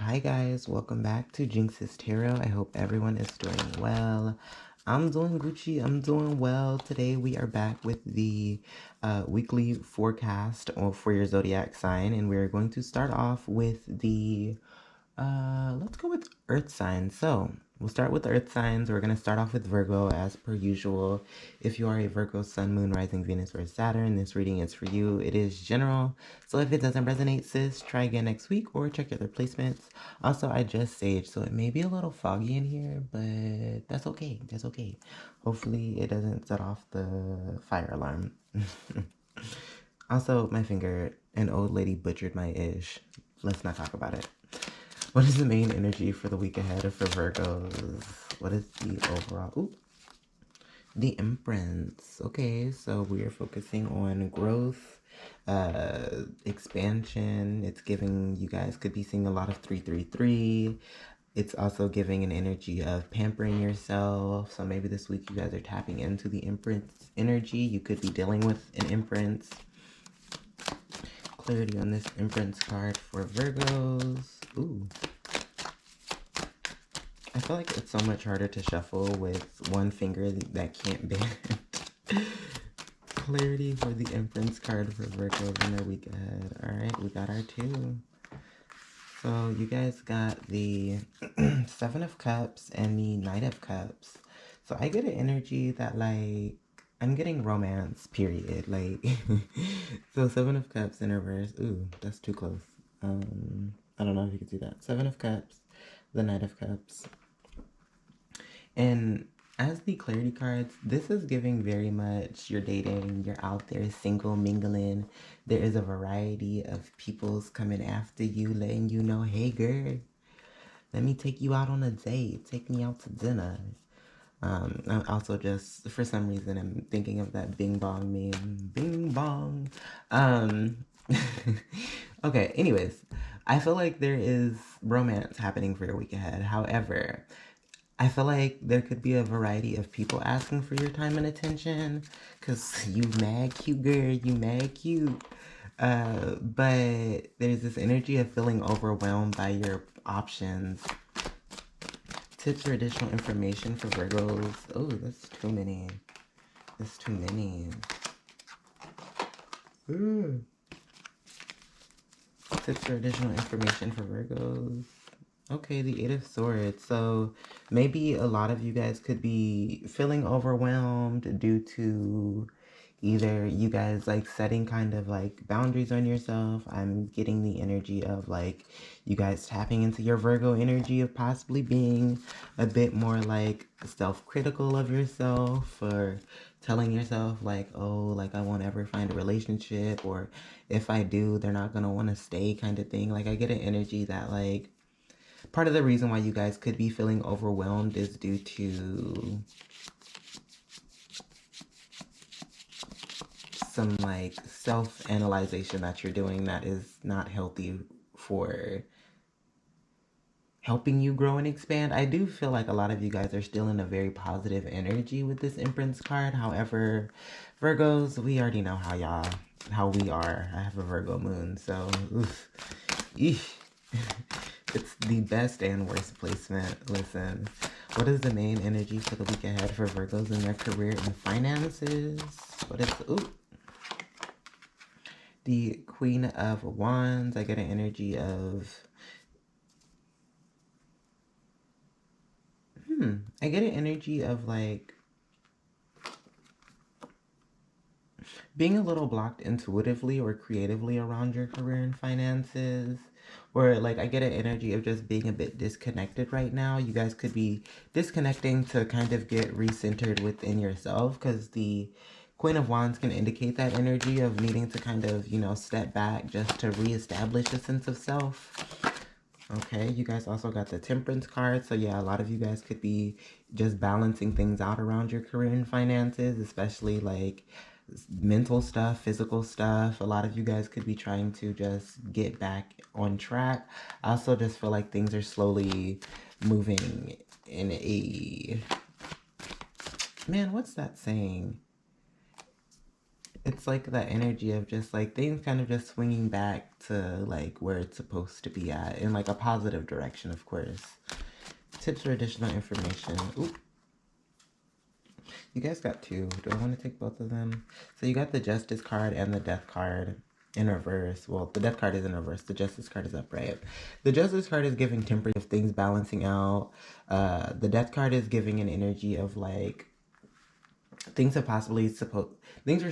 Hi guys, welcome back to Jinx's Tarot. I hope everyone is doing well. I'm doing Gucci, I'm doing well. Today we are back with the weekly forecast for your zodiac sign, and we're going to start off with the let's go with earth signs. So we'll start with the earth signs. We're going to start off with Virgo as per usual. If you are a Virgo sun, moon, rising, Venus, or Saturn, this reading is for you. It is general. So if it doesn't resonate, sis, try again next week or check your other placements. Also, I just saged, so it may be a little foggy in here, but that's okay. That's okay. Hopefully it doesn't set off the fire alarm. Also, my finger, an old lady butchered my ish. Let's not talk about it. What is the main energy for the week ahead for Virgos? What is the overall? Ooh, the Empress. Okay, so we are focusing on growth, expansion. It's giving, you guys could be seeing a lot of 333. It's also giving an energy of pampering yourself. So maybe this week you guys are tapping into the Empress energy. You could be dealing with an Empress. Clarity on this Empress card for Virgos. Ooh. I feel like it's so much harder to shuffle with one finger that can't bend. Clarity for the Empress card for Virgos in their week ahead. Alright, we got our two. So you guys got the Seven of Cups and the Knight of Cups. So I get an energy that, like, I'm getting romance, period. Like, so Seven of Cups in reverse. Ooh, that's too close. I don't know if you can see that. Seven of Cups, the Knight of Cups. And as the clarity cards, this is giving very much you're dating, you're out there single, mingling. There is a variety of peoples coming after you, letting you know, hey girl, let me take you out on a date. Take me out to dinner. I'm also just, for some reason, I'm thinking of that Bing Bong meme. Bing Bong. Okay, anyways, I feel like there is romance happening for your week ahead. However, I feel like there could be a variety of people asking for your time and attention. Because you mad cute, girl. You mad cute. But there's this energy of feeling overwhelmed by your options. Tips or additional information for Virgos. Oh, that's too many. That's too many. Ooh. Tips or additional information for Virgos. Okay, the Eight of Swords. So maybe a lot of you guys could be feeling overwhelmed due to either you guys like setting kind of like boundaries on yourself. I'm getting the energy of like you guys tapping into your Virgo energy of possibly being a bit more like self-critical of yourself, or telling yourself like, oh, like I won't ever find a relationship, or if I do, they're not gonna want to stay kind of thing. Like I get an energy that like part of the reason why you guys could be feeling overwhelmed is due to some like self-analyzation that you're doing that is not healthy for helping you grow and expand. I do feel like a lot of you guys are still in a very positive energy with this Empress card. However, Virgos, we already know how we are. I have a Virgo moon, so oof, eesh. It's the best and worst placement. Listen, what is the main energy for the week ahead for Virgos in their career and finances? What is, ooh, the Queen of Wands. I get an energy of, I get an energy of like being a little blocked intuitively or creatively around your career and finances. Or like I get an energy of just being a bit disconnected right now. You guys could be disconnecting to kind of get recentered within yourself, because the Queen of Wands can indicate that energy of needing to kind of, you know, step back just to reestablish a sense of self. Okay, you guys also got the Temperance card. So yeah, a lot of you guys could be just balancing things out around your career and finances, especially like mental stuff, physical stuff. A lot of you guys could be trying to just get back on track. I also just feel like things are slowly moving in a... Man, what's that saying? it's like that energy of just like things kind of just swinging back to like where it's supposed to be at in like a positive direction, of course. Tips or additional information. Ooh. You guys got two. Do I want to take both of them? So you got the Justice card and the Death card in reverse. Well, the Death card is in reverse. The Justice card is upright. The Justice card is giving temporary of things balancing out. The Death card is giving an energy of like things are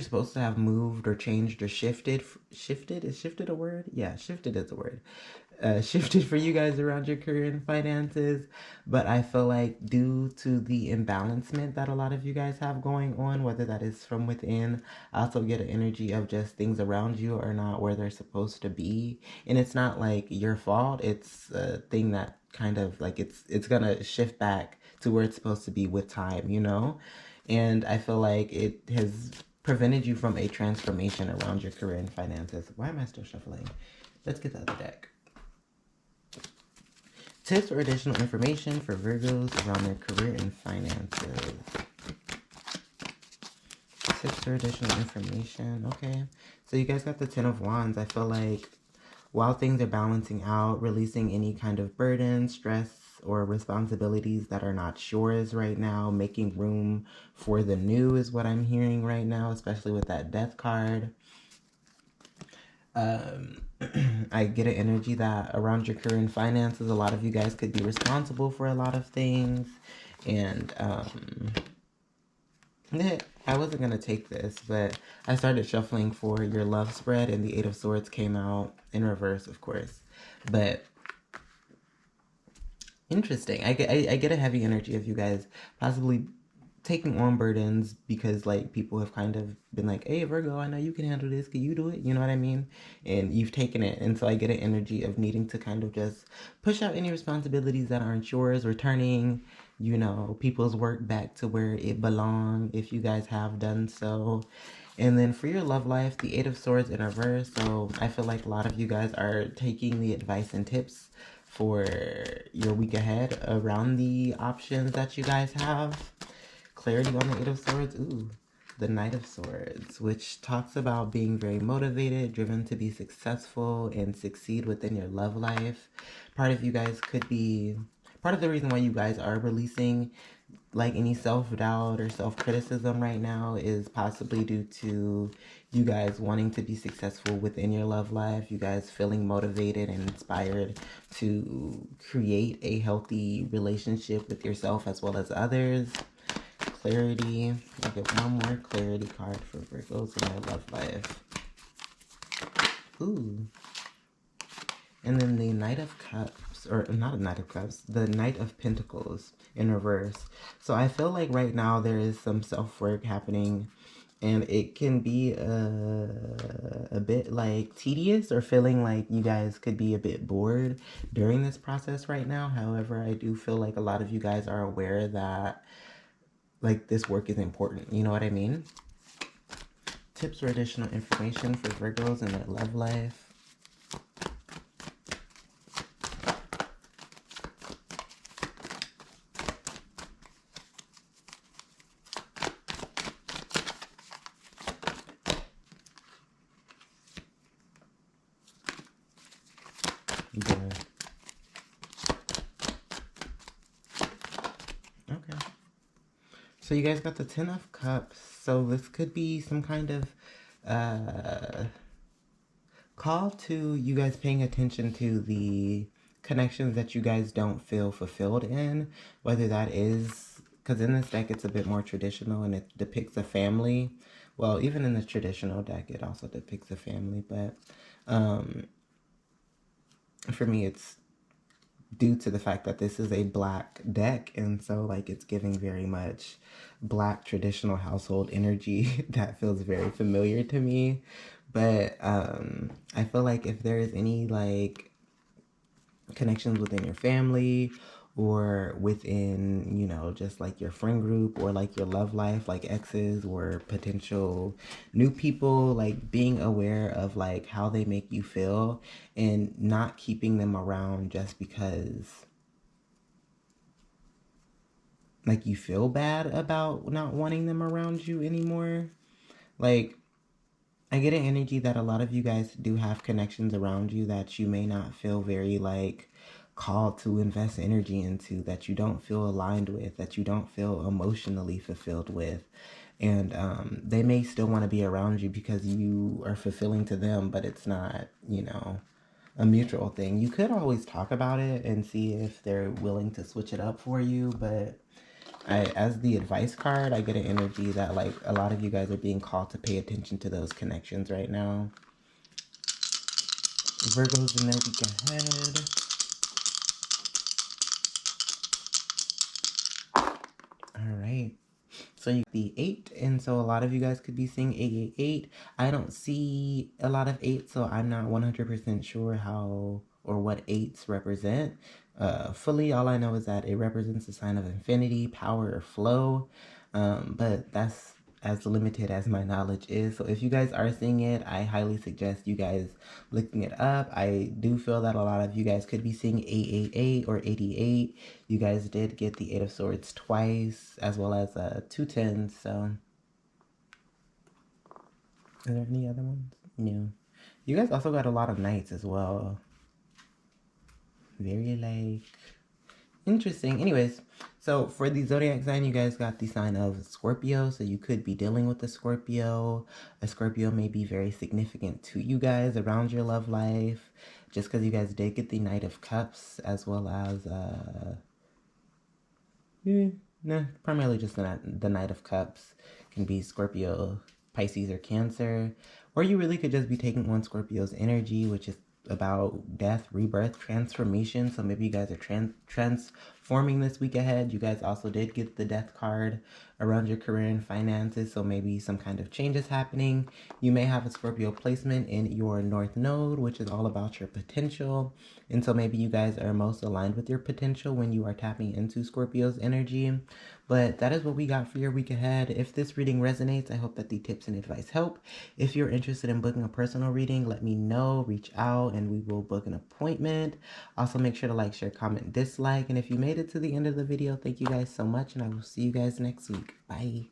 supposed to have moved or changed or shifted. Shifted is shifted a word? Yeah, shifted is a word. Shifted for you guys around your career and finances, but I feel like due to the imbalancement that a lot of you guys have going on, whether that is from within, I also get an energy of just things around you are not where they're supposed to be, and it's not like your fault. It's a thing that kind of like it's gonna shift back to where it's supposed to be with time, you know. And I feel like it has prevented you from a transformation around your career and finances. Why am I still shuffling? Let's get the other deck. Tips or additional information for Virgos around their career and finances. Tips or additional information. Okay. So you guys got the Ten of Wands. I feel like while things are balancing out, releasing any kind of burden, stress, or responsibilities that are not yours right now, making room for the new is what I'm hearing right now, especially with that Death card. I get an energy that around your career and finances, a lot of you guys could be responsible for a lot of things. And I wasn't going to take this, but I started shuffling for your love spread, and the Eight of Swords came out in reverse, of course. But interesting. I get a heavy energy of you guys possibly taking on burdens because like people have kind of been like, hey Virgo, I know you can handle this, can you do it? You know what I mean? And you've taken it, and so I get an energy of needing to kind of just push out any responsibilities that aren't yours, returning, you know, people's work back to where it belongs if you guys have done so. And then for your love life, the Eight of Swords in reverse. So I feel like a lot of you guys are taking the advice and tips for your week ahead around the options that you guys have. Clarity on the Eight of Swords. Ooh, the Knight of Swords, which talks about being very motivated, driven to be successful and succeed within your love life. Part of you guys could be, part of the reason why you guys are releasing like any self-doubt or self-criticism right now is possibly due to you guys wanting to be successful within your love life, you guys feeling motivated and inspired to create a healthy relationship with yourself as well as others. Clarity. I'll get one more clarity card for Virgos in their love life. Ooh. And then the Knight of Cups, or not a Knight of Cups, the Knight of Pentacles in reverse. So I feel like right now there is some self-work happening, and it can be a bit like tedious or feeling like you guys could be a bit bored during this process right now. However, I do feel like a lot of you guys are aware that like this work is important, you know what I mean? Tips or additional information for Virgos in their love life. Good. Okay. So you guys got the Ten of Cups. So this could be some kind of call to you guys paying attention to the connections that you guys don't feel fulfilled in. Whether that is, because in this deck it's a bit more traditional and it depicts a family. Well, even in the traditional deck it also depicts a family. But for me it's due to the fact that this is a black deck, and so like it's giving very much black traditional household energy that feels very familiar to me. But I feel like if there is any like connections within your family or within, you know, just like your friend group or like your love life, like exes or potential new people, like being aware of like how they make you feel and not keeping them around just because like you feel bad about not wanting them around you anymore. Like I get an energy that a lot of you guys do have connections around you that you may not feel very like called to invest energy into, that you don't feel aligned with, that you don't feel emotionally fulfilled with. And they may still want to be around you because you are fulfilling to them, but it's not, you know, a mutual thing. You could always talk about it and see if they're willing to switch it up for you, but as the advice card, I get an energy that like a lot of you guys are being called to pay attention to those connections right now. Virgos in their week ahead. All right. So you the 8, and so a lot of you guys could be seeing 888. I don't see a lot of 8, so I'm not 100% sure how or what 8s represent. Fully, all I know is that it represents a sign of infinity, power, or flow. But that's as limited as my knowledge is. So if you guys are seeing it, I highly suggest you guys looking it up. I do feel that a lot of you guys could be seeing 888 or 88. You guys did get the 8 of Swords twice, as well as 2 10s. So, are there any other ones? No. You guys also got a lot of Knights as well. Very like interesting. Anyways, so for the zodiac sign, you guys got the sign of Scorpio. So you could be dealing with a Scorpio. A Scorpio may be very significant to you guys around your love life, just because you guys did get the Knight of Cups, as well as primarily just the Knight of Cups. Can be Scorpio, Pisces, or Cancer. Or you really could just be taking on Scorpio's energy, which is about death, rebirth, transformation. So maybe you guys are transforming this week ahead. You guys also did get the death card around your career and finances. So maybe some kind of change is happening. You may have a Scorpio placement in your North Node, which is all about your potential. And so maybe you guys are most aligned with your potential when you are tapping into Scorpio's energy. But that is what we got for your week ahead. If this reading resonates, I hope that the tips and advice help. If you're interested in booking a personal reading, let me know, reach out, and we will book an appointment. Also, make sure to like, share, comment, dislike. And if you made it to the end of the video, thank you guys so much, and I will see you guys next week. Bye.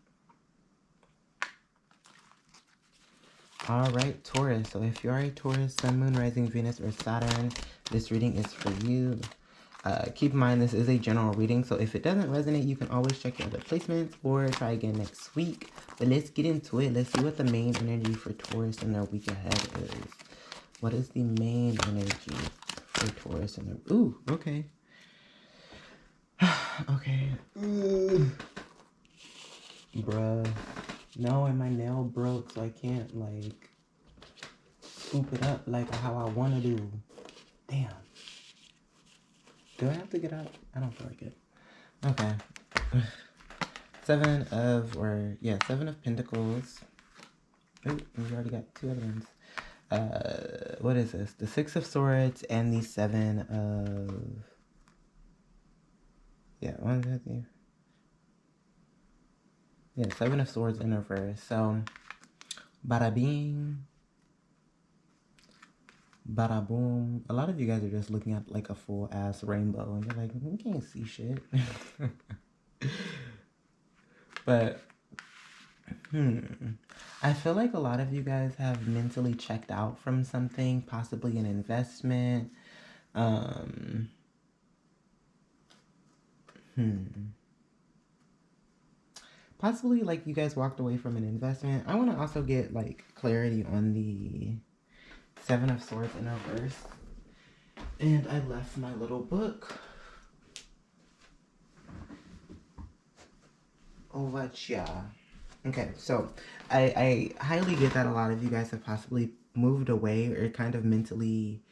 All right, Taurus. So if you are a Taurus, Sun, Moon, Rising, Venus, or Saturn, this reading is for you. Keep in mind, this is a general reading, so if it doesn't resonate, you can always check your other placements or try again next week. But let's get into it. Let's see what the main energy for Taurus in their week ahead is. What is the main energy for Taurus in their... Ooh, okay. Okay. Bruh. No, and my nail broke, so I can't, like, scoop it up like how I want to do. Damn. Do I have to get up? I don't feel like it. Okay. Seven of Pentacles. Oh, we already got 2 other ones. What is this? The 6 of Swords and the 7 of... Yeah, one, 2, 3. Yeah, 7 of Swords in reverse. So, bada bing. Bada boom. A lot of you guys are just looking at like a full ass rainbow and you're like, we can't see shit. But I feel like a lot of you guys have mentally checked out from something, possibly an investment. Possibly like you guys walked away from an investment. I want to also get like clarity on the 7 of Swords in reverse. And I left my little book. Over here. Okay, so I highly get that a lot of you guys have possibly moved away or kind of mentally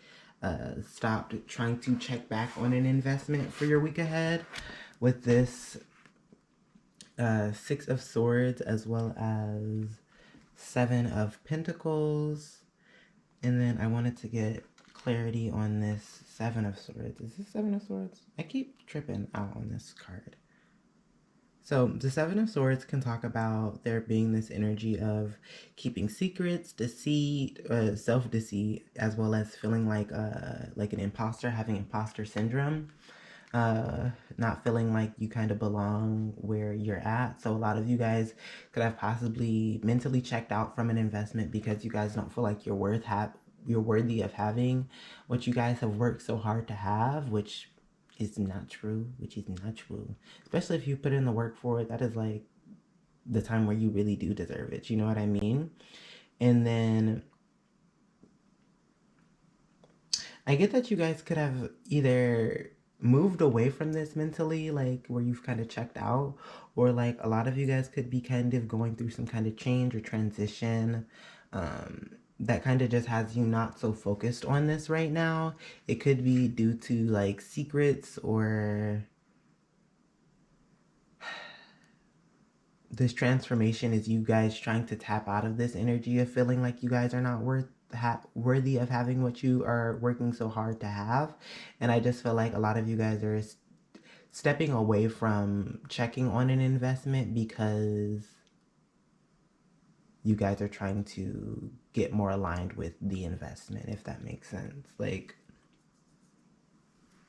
stopped trying to check back on an investment for your week ahead with this 6 of Swords as well as 7 of Pentacles. And then I wanted to get clarity on this 7 of Swords. Is this 7 of Swords? I keep tripping out on this card. So the 7 of Swords can talk about there being this energy of keeping secrets, deceit, self-deceit, as well as feeling like an imposter, having imposter syndrome. not feeling like you kind of belong where you're at. So a lot of you guys could have possibly mentally checked out from an investment because you guys don't feel like you're worthy of having what you guys have worked so hard to have, which is not true, Especially if you put in the work for it, that is like the time where you really do deserve it. You know what I mean? And then I get that you guys could have either moved away from this mentally, like where you've kind of checked out, or like a lot of you guys could be kind of going through some kind of change or transition that kind of just has you not so focused on this right now. It could be due to like secrets, or this transformation is you guys trying to tap out of this energy of feeling like you guys are not worthy of having what you are working so hard to have. And I just feel like a lot of you guys are stepping away from checking on an investment because you guys are trying to get more aligned with the investment, if that makes sense. Like,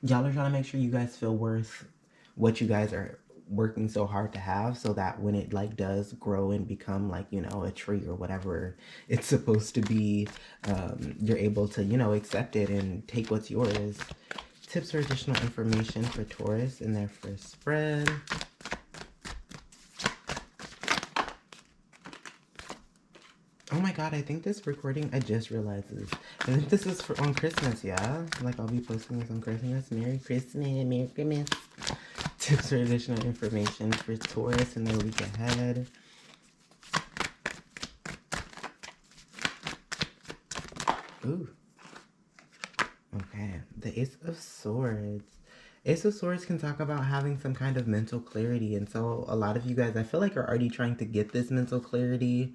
y'all are trying to make sure you guys feel worth what you guys are working so hard to have, so that when it like does grow and become like, you know, a tree or whatever it's supposed to be, you're able to, you know, accept it and take what's yours. Tips or additional information for Taurus in their first spread. Oh my god, I think this recording, I just realized this. I think this is on Christmas, yeah? Like, I'll be posting this on Christmas. Merry Christmas, Merry Christmas. Tips or additional information for Taurus in their week ahead. Ooh. Okay. The Ace of Swords. Ace of Swords can talk about having some kind of mental clarity. And so a lot of you guys, I feel like, are already trying to get this mental clarity.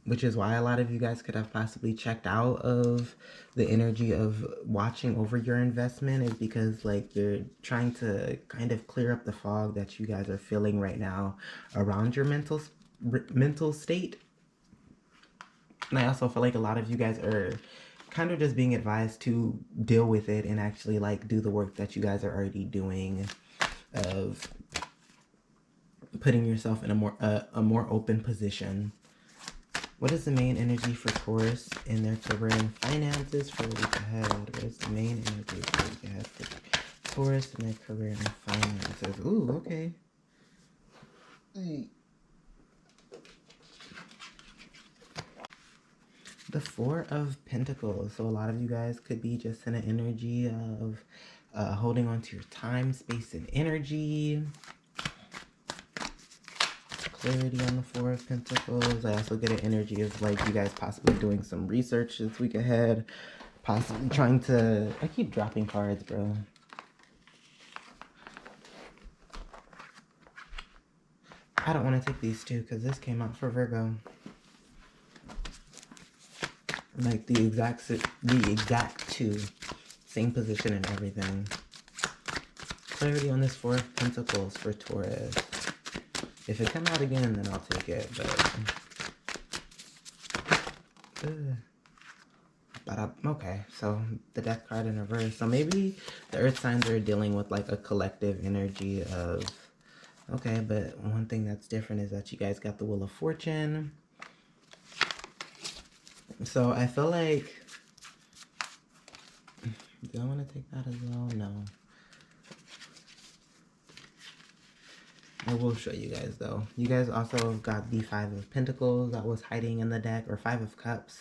Which is why a lot of you guys could have possibly checked out of the energy of watching over your investment, is because like you're trying to kind of clear up the fog that you guys are feeling right now around your mental state. And I also feel like a lot of you guys are kind of just being advised to deal with it and actually like do the work that you guys are already doing of putting yourself in a more open position. What is the main energy for Taurus in their career and finances for the week ahead? What is the main energy for the week ahead for Taurus in their career and finances? Ooh, okay. The Four of Pentacles. So a lot of you guys could be just in an energy of holding on to your time, space, and energy. Clarity on the Four of Pentacles. I also get an energy of like you guys possibly doing some research this week ahead. Possibly trying to... I keep dropping cards, bro. I don't want to take these two because this came out for Virgo. Like the exact two. Same position and everything. Clarity on this Four of Pentacles for Taurus. If it comes out again, then I'll take it, but okay, so the Death card in reverse. So maybe the Earth signs are dealing with like a collective energy of, okay, but one thing that's different is that you guys got the Wheel of Fortune. So I feel like, do I want to take that as well? No. I will show you guys though. You guys also got the Five of Pentacles that was hiding in the deck, or Five of Cups,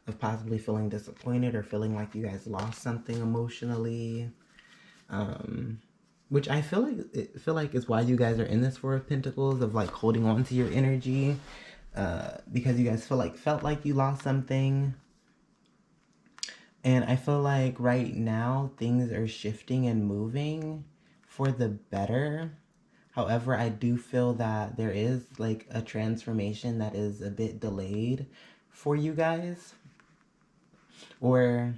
of possibly feeling disappointed or feeling like you guys lost something emotionally. Which I feel like is why you guys are in this Four of Pentacles, of like holding on to your energy, because you guys felt like you lost something. And I feel like right now things are shifting and moving for the better. However, I do feel that there is like a transformation that is a bit delayed for you guys. Or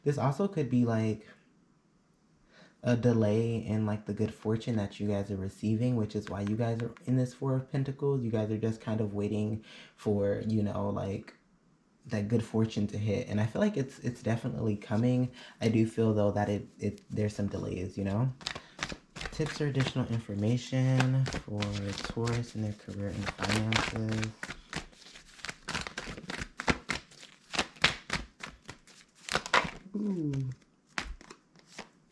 this also could be like a delay in like the good fortune that you guys are receiving, which is why you guys are in this Four of Pentacles. You guys are just kind of waiting for, you know, like good fortune to hit, and I feel like it's definitely coming. I do feel though that there's some delays, you know. Tips or additional information for Taurus in their career and finances. Ooh.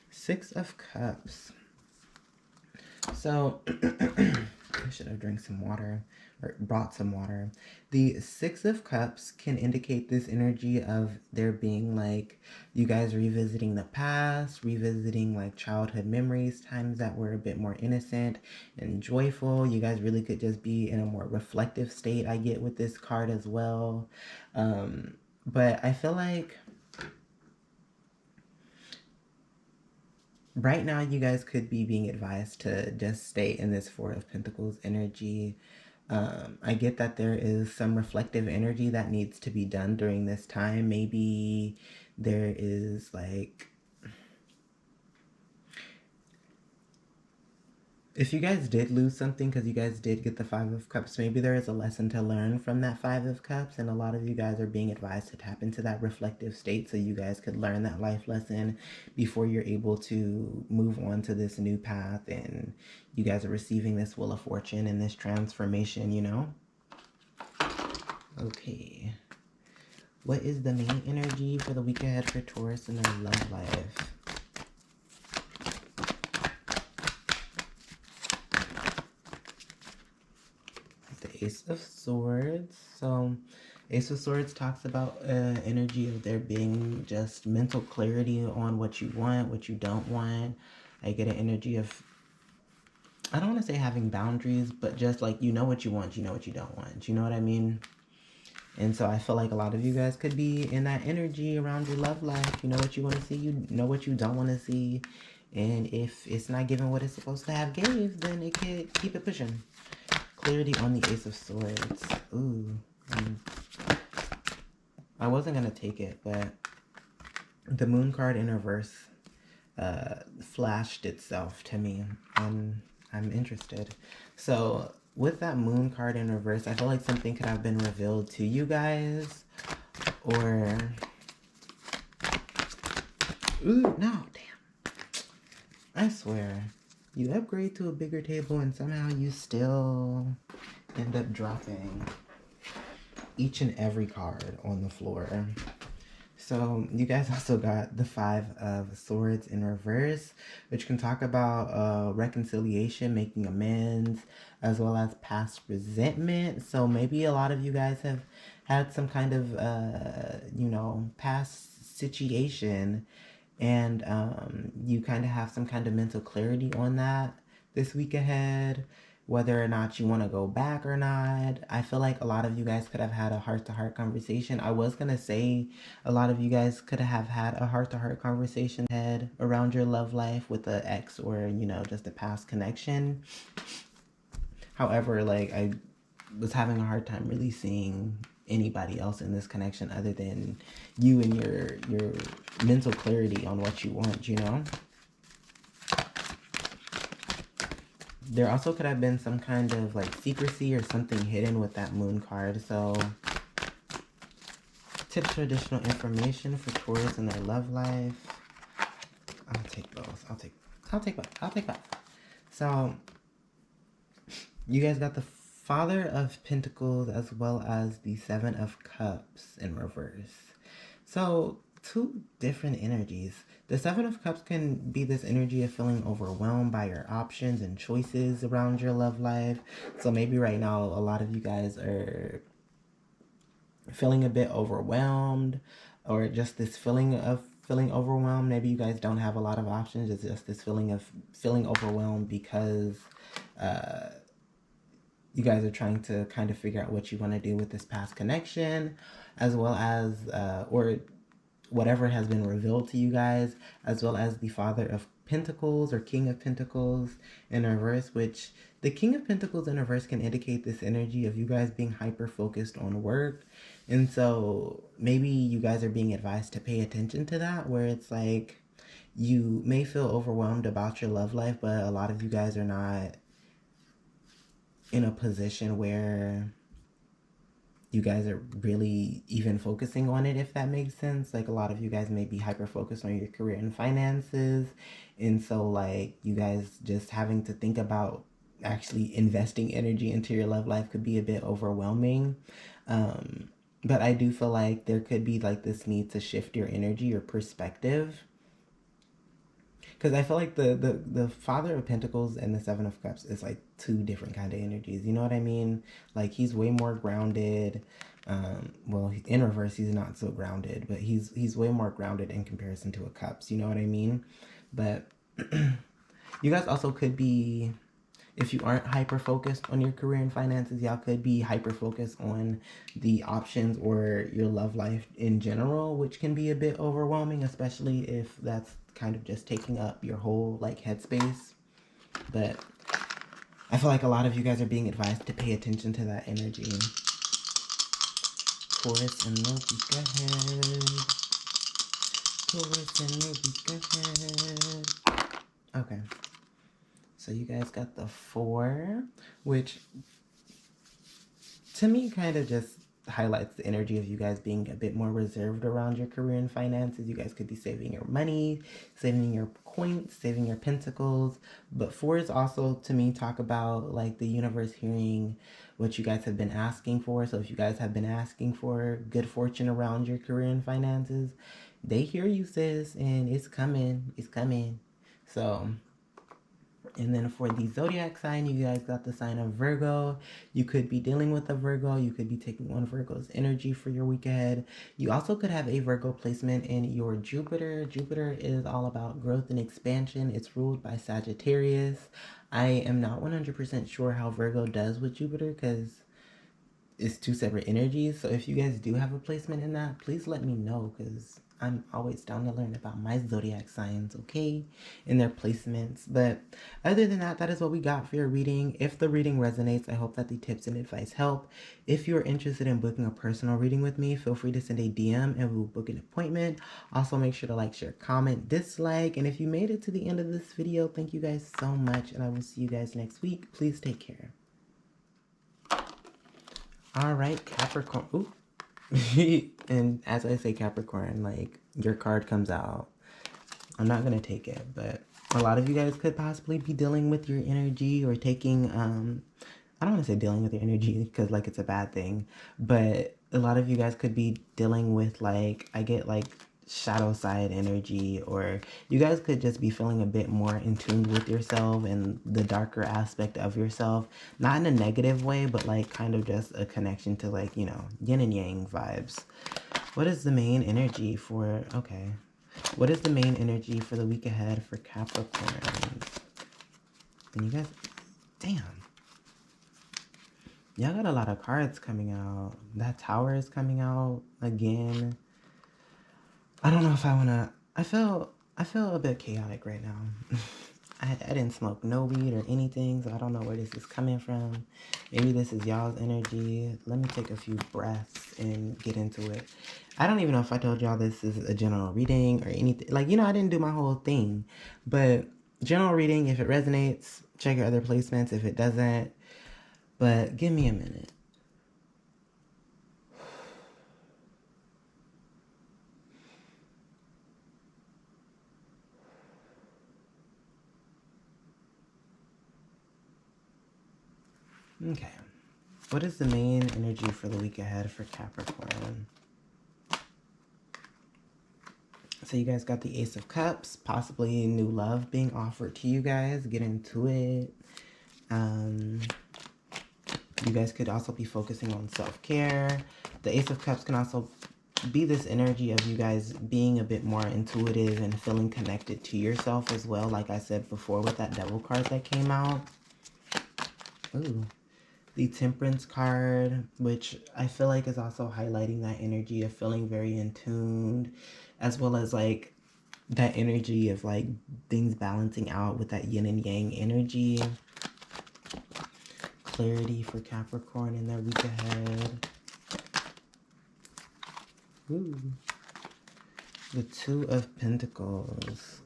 Six of Cups. So I should have drank some water or brought some water. The Six of Cups can indicate this energy of there being like you guys revisiting the past, revisiting like childhood memories, times that were a bit more innocent and joyful. You guys really could just be in a more reflective state, I get with this card as well. But I feel like right now you guys could be being advised to just stay in this Four of Pentacles energy. I get that there is some reflective energy that needs to be done during this time. Maybe there is like, if you guys did lose something because you guys did get the Five of Cups, maybe there is a lesson to learn from that Five of Cups, and a lot of you guys are being advised to tap into that reflective state so you guys could learn that life lesson before you're able to move on to this new path, and you guys are receiving this Wheel of Fortune and this transformation, you know? Okay. What is the main energy for the week ahead for Taurus in their love life? Ace of Swords. So Ace of Swords talks about energy of there being just mental clarity on what you want, what you don't want. I get an energy of, I don't want to say having boundaries, but just like you know what you want, you know what you don't want. You know what I mean? And so I feel like a lot of you guys could be in that energy around your love life. You know what you want to see, you know what you don't want to see. And if it's not giving what it's supposed to have gave, then it could keep it pushing. Clarity on the Ace of Swords. Ooh. I wasn't going to take it, but the Moon card in reverse flashed itself to me. I'm interested. So with that Moon card in reverse, I feel like something could have been revealed to you guys. Or... Ooh, no, damn. I swear. You upgrade to a bigger table and somehow you still end up dropping each and every card on the floor. So you guys also got the Five of Swords in reverse, which can talk about reconciliation, making amends, as well as past resentment. So maybe a lot of you guys have had some kind of, you know, past situation, and you kind of have some kind of mental clarity on that this week ahead, whether or not you want to go back or not. I feel like a lot of you guys could have had a heart-to-heart conversation. I was going to say a lot of you guys could have had a heart-to-heart conversation head around your love life with an ex or, you know, just a past connection. However, like, I was having a hard time really seeing anybody else in this connection other than you and your mental clarity on what you want, you know? There also could have been some kind of like secrecy or something hidden with that Moon card. So tips for additional information for Taurus in their love life. I'll take both. I'll take both. So you guys got the Father of Pentacles as well as the Seven of Cups in reverse. So two different energies. The Seven of Cups can be this energy of feeling overwhelmed by your options and choices around your love life. So maybe right now a lot of you guys are feeling a bit overwhelmed, or just this feeling of feeling overwhelmed. Maybe you guys don't have a lot of options. It's just this feeling of feeling overwhelmed because you guys are trying to kind of figure out what you want to do with this past connection, as well as, or whatever has been revealed to you guys, as well as the Father of Pentacles or King of Pentacles in reverse, which the King of Pentacles in reverse can indicate this energy of you guys being hyper-focused on work. And so maybe you guys are being advised to pay attention to that, where it's like you may feel overwhelmed about your love life, but a lot of you guys are not in a position where you guys are really even focusing on it, if that makes sense. Like a lot of you guys may be hyper focused on your career and finances. And so like you guys just having to think about actually investing energy into your love life could be a bit overwhelming. But I do feel like there could be like this need to shift your energy or perspective, because I feel like the Father of Pentacles and the Seven of Cups is like two different kind of energies. You know what I mean? Like he's way more grounded. Well, in reverse, he's not so grounded, but he's way more grounded in comparison to a Cups. You know what I mean? But you guys also could be, if you aren't hyper focused on your career and finances, y'all could be hyper focused on the options or your love life in general, which can be a bit overwhelming, especially if that's kind of just taking up your whole like headspace. But I feel like a lot of you guys are being advised to pay attention to that energy. Taurus in the week ahead. Taurus in the week ahead. Okay. So you guys got the 4, which to me kind of just highlights the energy of you guys being a bit more reserved around your career and finances. You guys could be saving your money, saving your coins, saving your pentacles. But 4s also to me talk about like the universe hearing what you guys have been asking for. So if you guys have been asking for good fortune around your career and finances, they hear you, sis, and it's coming. It's coming. So, and then for the zodiac sign, you guys got the sign of Virgo. You could be dealing with a Virgo. You could be taking on Virgo's energy for your week ahead. You also could have a Virgo placement in your Jupiter. Jupiter is all about growth and expansion. It's ruled by Sagittarius. I am not 100% sure how Virgo does with Jupiter because it's 2 separate energies. So if you guys do have a placement in that, please let me know, because I'm always down to learn about my zodiac signs, okay, and their placements. But other than that, that is what we got for your reading. If the reading resonates, I hope that the tips and advice help. If you're interested in booking a personal reading with me, feel free to send a DM and we'll book an appointment. Also, make sure to like, share, comment, dislike. And if you made it to the end of this video, thank you guys so much, and I will see you guys next week. Please take care. All right, Capricorn. Ooh. And as I say Capricorn, like your card comes out. I'm not gonna take it, but a lot of you guys could possibly be dealing with your energy or taking I don't want to say dealing with your energy because like it's a bad thing, but a lot of you guys could be dealing with like, I get like shadow side energy, or you guys could just be feeling a bit more in tune with yourself and the darker aspect of yourself, not in a negative way, but like kind of just a connection to like, you know, yin and yang vibes. What is the main energy for, okay, what is the main energy for the week ahead for Capricorn? And you guys, damn, y'all got a lot of cards coming out. That Tower is coming out again. I don't know if I want to, I feel a bit chaotic right now. I didn't smoke no weed or anything, so I don't know where this is coming from. Maybe this is y'all's energy. Let me take a few breaths and get into it. I don't even know if I told y'all this is a general reading or anything. Like, you know, I didn't do my whole thing. But general reading, if it resonates, check your other placements. If it doesn't, but give me a minute. Okay. What is the main energy for the week ahead for Capricorn? So you guys got the Ace of Cups, possibly new love being offered to you guys. Get into it. You guys could also be focusing on self-care. The Ace of Cups can also be this energy of you guys being a bit more intuitive and feeling connected to yourself as well, like I said before with that Devil card that came out. Ooh. The Temperance card, which I feel like is also highlighting that energy of feeling very in tune, as well as like that energy of like things balancing out with that yin and yang energy. Clarity for Capricorn in their week ahead. Ooh. The Two of Pentacles.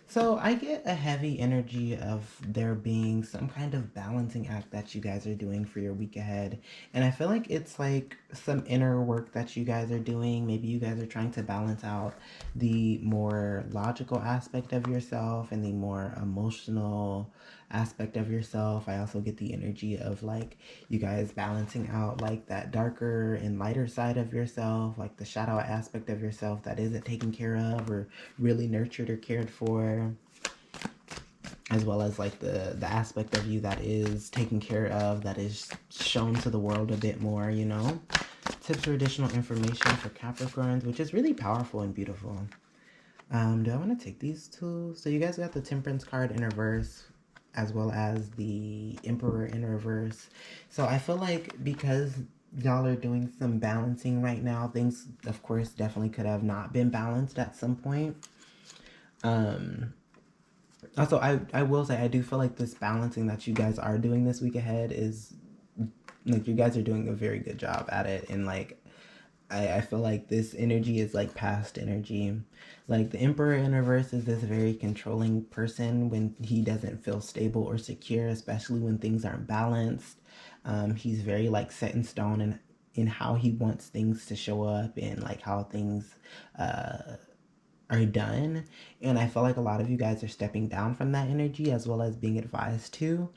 So I get a heavy energy of there being some kind of balancing act that you guys are doing for your week ahead. And I feel like it's like some inner work that you guys are doing. Maybe you guys are trying to balance out the more logical aspect of yourself and the more emotional aspect of yourself. I also get the energy of like you guys balancing out like that darker and lighter side of yourself, like the shadow aspect of yourself that isn't taken care of or really nurtured or cared for, as well as like the aspect of you that is taken care of, that is shown to the world a bit more, you know. Tips or additional information for Capricorns, which is really powerful and beautiful. Do I want to take these two? So you guys got the Temperance card in reverse, as well as the Emperor in reverse. So I feel like because y'all are doing some balancing right now, things of course definitely could have not been balanced at some point. Also, I will say I do feel like this balancing that you guys are doing this week ahead is like you guys are doing a very good job at it. And like I feel like this energy is like past energy. Like the Emperor in reverse is this very controlling person when he doesn't feel stable or secure, especially when things aren't balanced. He's very like set in stone in how he wants things to show up and like how things are done. And I feel like a lot of you guys are stepping down from that energy as well as being advised to.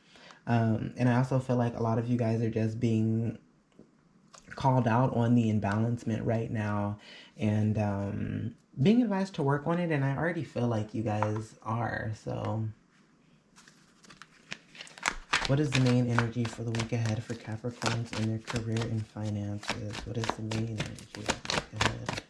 And I also feel like a lot of you guys are just being called out on the imbalancement right now and being advised to work on it. And I already feel like you guys are. So what is the main energy for the week ahead for Capricorns in their career and finances? What is the main energy for the week ahead?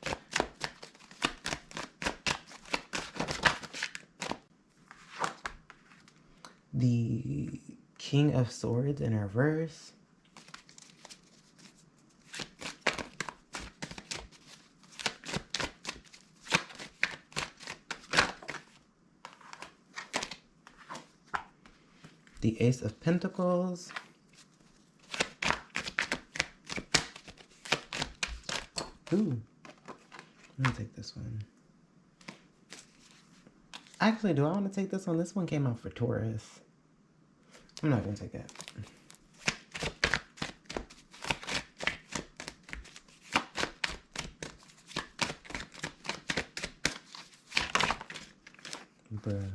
The King of Swords in reverse. The Ace of Pentacles. Ooh. Let me take this one. Actually, do I want to take this one? This one came out for Taurus. I'm not going to take it. Bruh.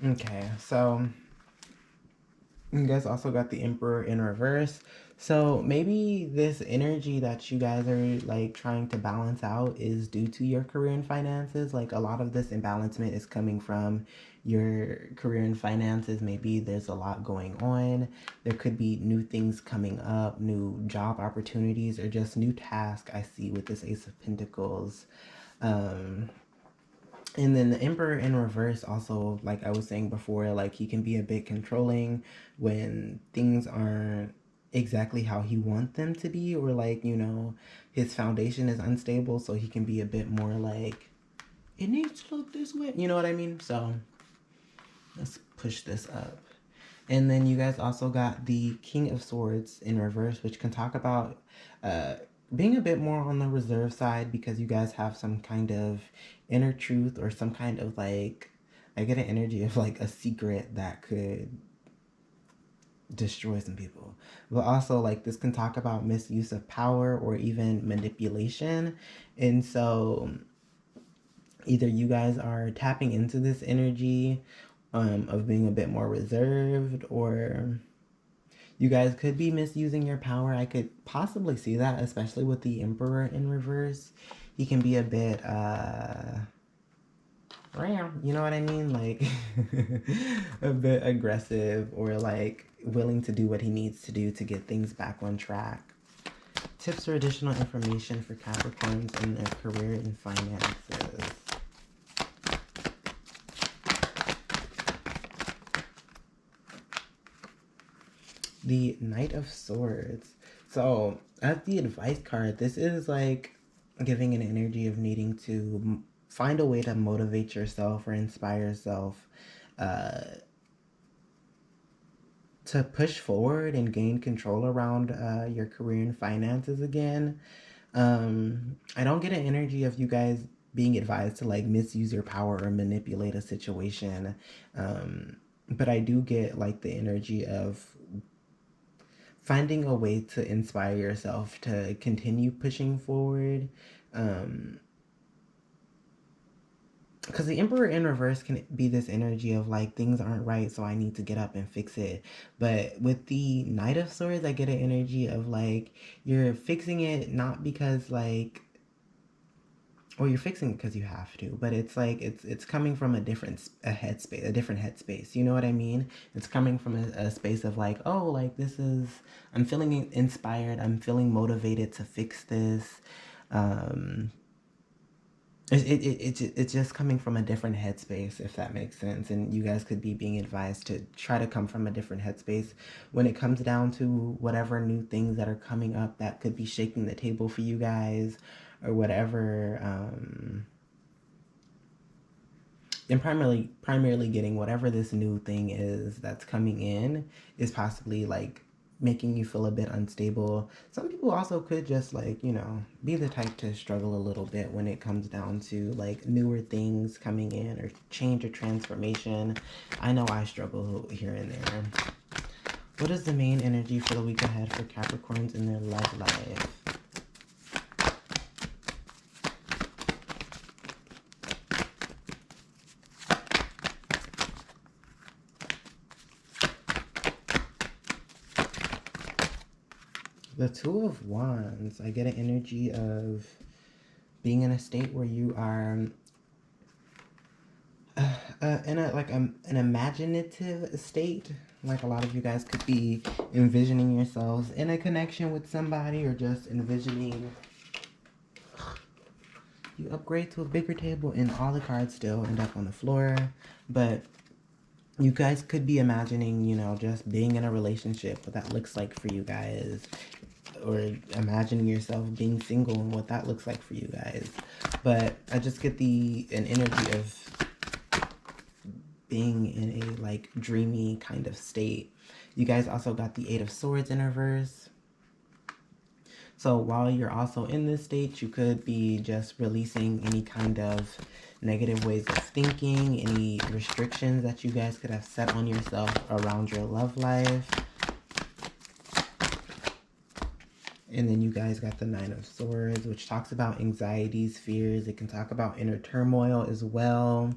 Okay, so you guys also got the Emperor in reverse. So maybe this energy that you guys are like trying to balance out is due to your career and finances. Like a lot of this imbalancement is coming from your career and finances. Maybe there's a lot going on. There could be new things coming up, new job opportunities, or just new tasks I see with this Ace of Pentacles. And then the Emperor in reverse also, like I was saying before, like he can be a bit controlling when things aren't exactly how he wants them to be, or like, you know, his foundation is unstable, so he can be a bit more like, it needs to look this way. You know what I mean? So let's push this up. And then you guys also got the King of Swords in reverse, which can talk about being a bit more on the reserve side because you guys have some kind of inner truth or some kind of like, I get an energy of like a secret that could destroy some people. But also like this can talk about misuse of power or even manipulation. And so either you guys are tapping into this energy of being a bit more reserved, or you guys could be misusing your power. I could possibly see that, especially with the Emperor in reverse. He can be a bit, you know what I mean? Like, a bit aggressive or like willing to do what he needs to do to get things back on track. Tips or additional information for Capricorns in their career and finances. The Knight of Swords. So as the advice card, this is like giving an energy of needing to find a way to motivate yourself or inspire yourself to push forward and gain control around your career and finances again. I don't get an energy of you guys being advised to like misuse your power or manipulate a situation. But I do get like the energy of finding a way to inspire yourself to continue pushing forward. Because the Emperor in reverse can be this energy of like things aren't right, so I need to get up and fix it. But with the Knight of Swords, I get an energy of like you're fixing it not because like, or you're fixing it because you have to, but it's like it's coming from a different headspace. You know what I mean? It's coming from a space of like, oh, like this is, I'm feeling inspired, I'm feeling motivated to fix this. It's just coming from a different headspace, if that makes sense. And you guys could be being advised to try to come from a different headspace when it comes down to whatever new things that are coming up that could be shaking the table for you guys, or whatever. And primarily getting whatever this new thing is that's coming in is possibly like making you feel a bit unstable. Some people also could just like, you know, be the type to struggle a little bit when it comes down to like newer things coming in or change or transformation. I know I struggle here and there. What is the main energy for the week ahead for Capricorns in their love life? The Two of Wands. I get an energy of being in a state where you are in a like an imaginative state. Like a lot of you guys could be envisioning yourselves in a connection with somebody, or just envisioning. You upgrade to a bigger table and all the cards still end up on the floor, but you guys could be imagining, you know, just being in a relationship, what that looks like for you guys, or imagining yourself being single and what that looks like for you guys. But I just get an energy of being in a like dreamy kind of state. You guys also got the Eight of Swords in reverse. So while you're also in this state, you could be just releasing any kind of negative ways of thinking, any restrictions that you guys could have set on yourself around your love life. And then you guys got the Nine of Swords, which talks about anxieties, fears. It can talk about inner turmoil as well.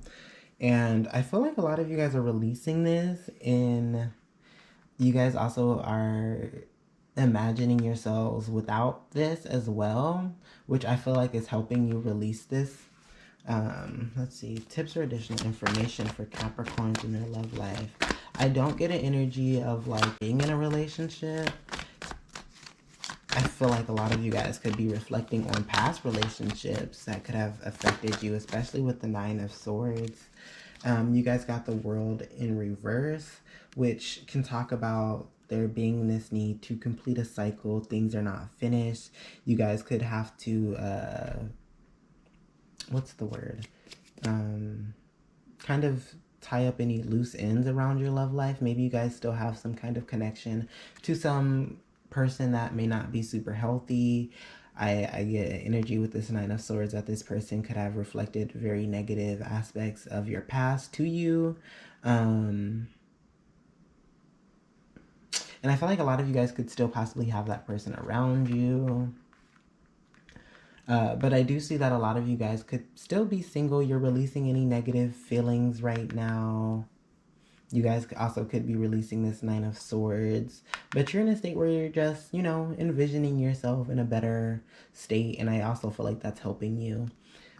And I feel like a lot of you guys are releasing this, and you guys also are imagining yourselves without this as well, which I feel like is helping you release this. Let's see, tips or additional information for Capricorns in their love life. I don't get an energy of like being in a relationship. I feel like a lot of you guys could be reflecting on past relationships that could have affected you, especially with the Nine of Swords. You guys got the World in reverse, which can talk about there being this need to complete a cycle. Things are not finished. You guys could have to, what's the word? Kind of tie up any loose ends around your love life. Maybe you guys still have some kind of connection to some person that may not be super healthy. I get energy with this Nine of Swords that this person could have reflected very negative aspects of your past to you. And I feel like a lot of you guys could still possibly have that person around you. But I do see that a lot of you guys could still be single. You're releasing any negative feelings right now. You guys also could be releasing this Nine of Swords. But you're in a state where you're just, you know, envisioning yourself in a better state. And I also feel like that's helping you.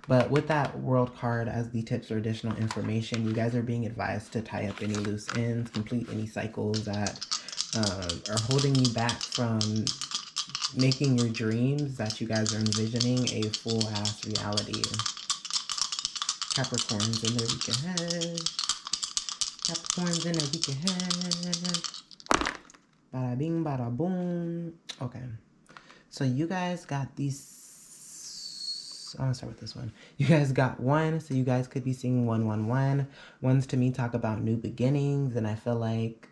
But with that World card as the tips or additional information, you guys are being advised to tie up any loose ends, complete any cycles that are holding you back from making your dreams that you guys are envisioning a full-ass reality. Capricorns in their week ahead. Capricorns in their week ahead. Bada bing, bada boom. Okay. So you guys got these. I'm gonna start with this one. You guys got one, so you guys could be seeing 111. Ones to me talk about new beginnings, and I feel like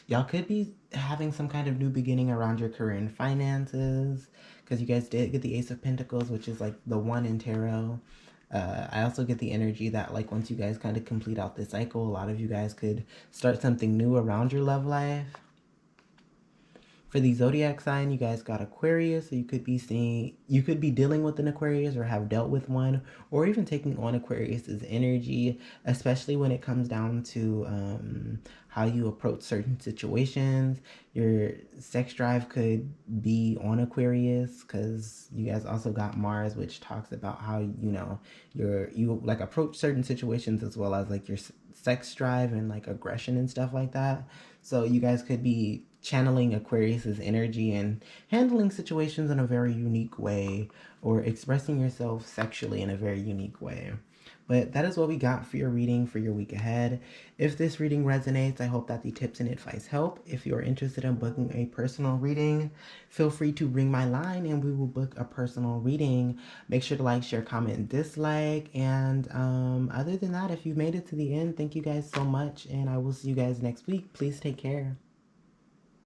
y'all could be having some kind of new beginning around your career and finances. because you guys did get the Ace of Pentacles, which is like the one in tarot. I also get the energy that like once you guys kind of complete out this cycle, a lot of you guys could start something new around your love life. For the zodiac sign, you guys got Aquarius, so you could be dealing with an Aquarius or have dealt with one, or even taking on Aquarius's energy, especially when it comes down to how you approach certain situations. Your sex drive could be on Aquarius, because you guys also got Mars, which talks about how, you know, you like approach certain situations, as well as like your sex drive and like aggression and stuff like that. So you guys could be channeling Aquarius's energy and handling situations in a very unique way, or expressing yourself sexually in a very unique way. But that is what we got for your reading for your week ahead. If this reading resonates, I hope that the tips and advice help. If you are interested in booking a personal reading, feel free to ring my line and we will book a personal reading. Make sure to like, share, comment, and dislike. And other than that, if you made it to the end, thank you guys so much. And I will see you guys next week. Please take care.